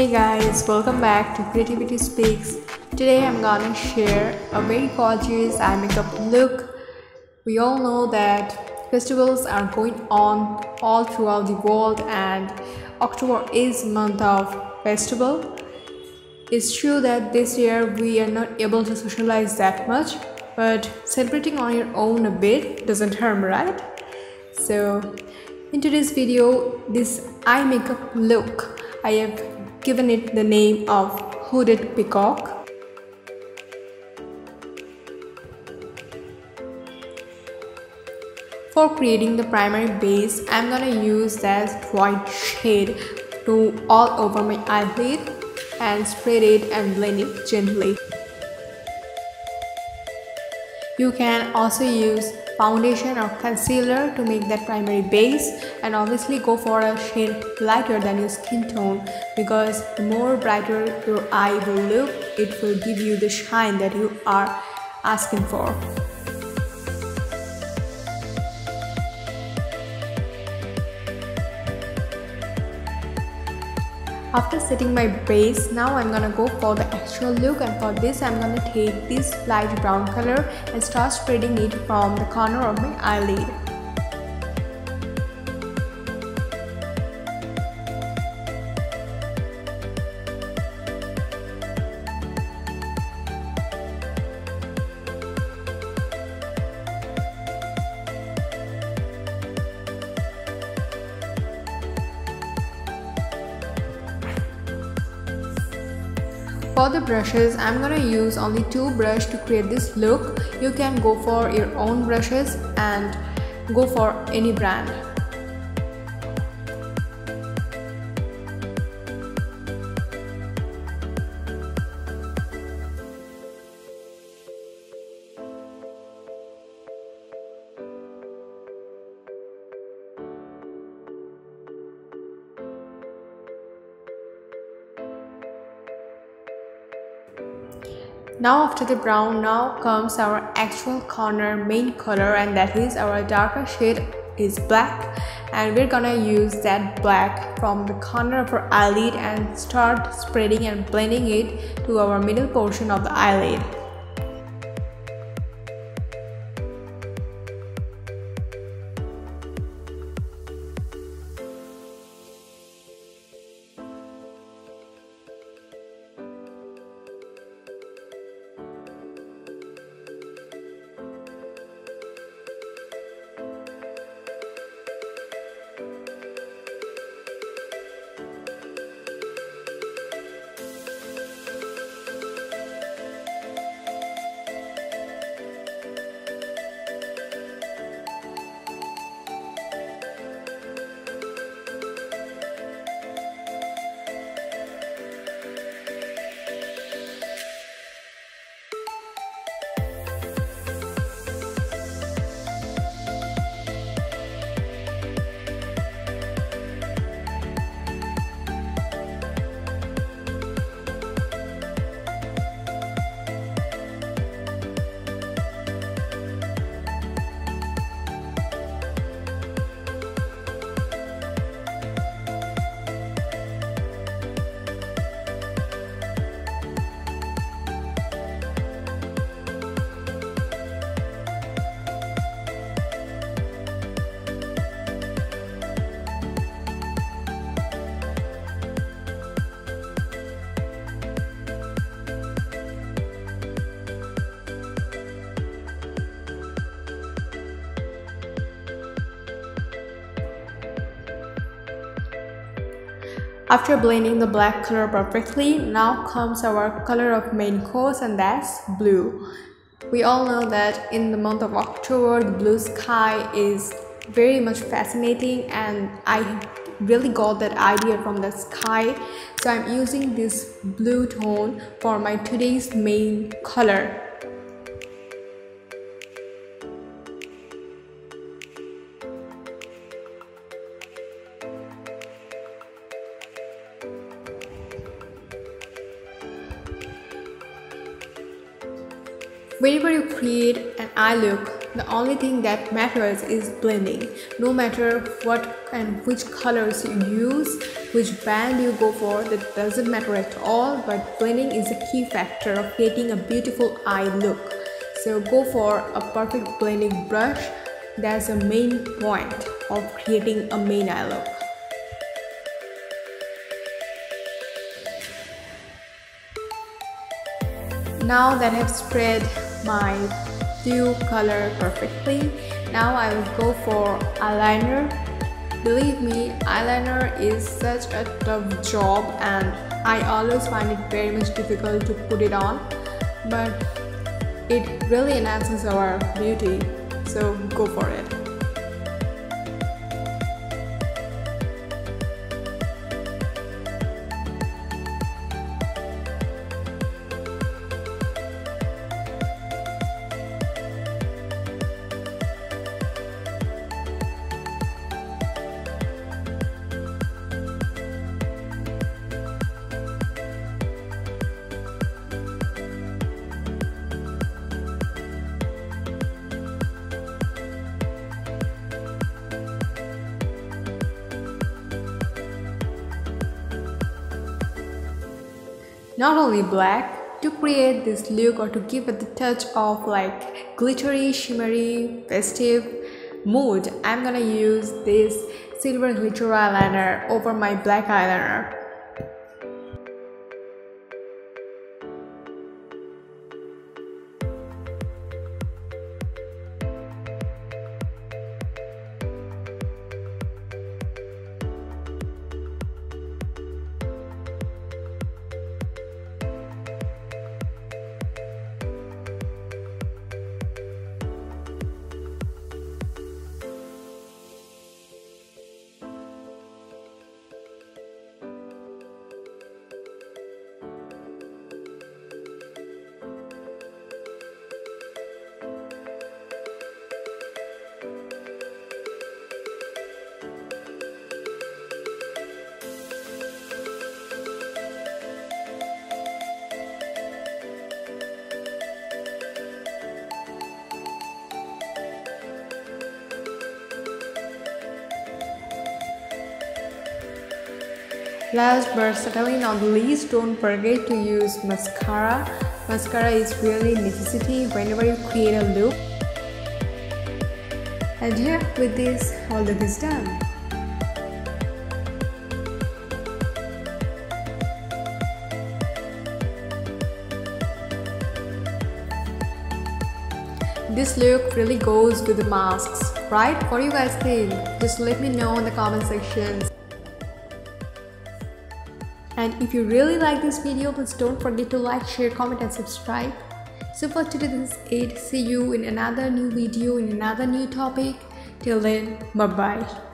Hey guys, welcome back to Creativity Speaks. Today I'm gonna share a very gorgeous eye makeup look. We all know that festivals are going on all throughout the world and October is month of festival. It's true that this year we are not able to socialize that much, but celebrating on your own a bit doesn't harm, right? So in today's video, this eye makeup look, I have given it the name of Hooded Peacock. For creating the primary base, I'm gonna use that white shade to all over my eyelid and spread it and blend it gently. You can also use foundation or concealer to make that primary base, and obviously go for a shade lighter than your skin tone, because the more brighter your eye will look, it will give you the shine that you are asking for. After setting my base, now I'm gonna go for the actual look, and for this I'm gonna take this light brown color and start spreading it from the corner of my eyelid. For the brushes, I'm gonna use only two brushes to create this look. You can go for your own brushes and go for any brand. Now after the brown, now comes our actual corner main color, and that is our darker shade is black, and we're gonna use that black from the corner of our eyelid and start spreading and blending it to our middle portion of the eyelid. After blending the black color perfectly, now comes our color of main course, and that's blue. We all know that in the month of October, the blue sky is very much fascinating, and I really got that idea from the sky. So I'm using this blue tone for my today's main color. Whenever you create an eye look, the only thing that matters is blending. No matter what and which colors you use, which band you go for, that doesn't matter at all, but blending is a key factor of creating a beautiful eye look. So go for a perfect blending brush. That's the main point of creating a main eye look. Now that I've spread my blue color perfectly, now I will go for eyeliner. Believe me, eyeliner is such a tough job and I always find it very much difficult to put it on, but it really enhances our beauty, so go for it. Not only black, to create this look or to give it the touch of like glittery, shimmery, festive mood, I'm gonna use this silver glitter eyeliner over my black eyeliner. Last but certainly not the least, don't forget to use mascara. Mascara is really necessity whenever you create a look. And yeah, with this, all the look is done. This look really goes with the masks, right? What do you guys think? Just let me know in the comment section. And if you really like this video, please don't forget to like, share, comment and subscribe. So for today this is it. See you in another new video, in another new topic. Till then, bye bye.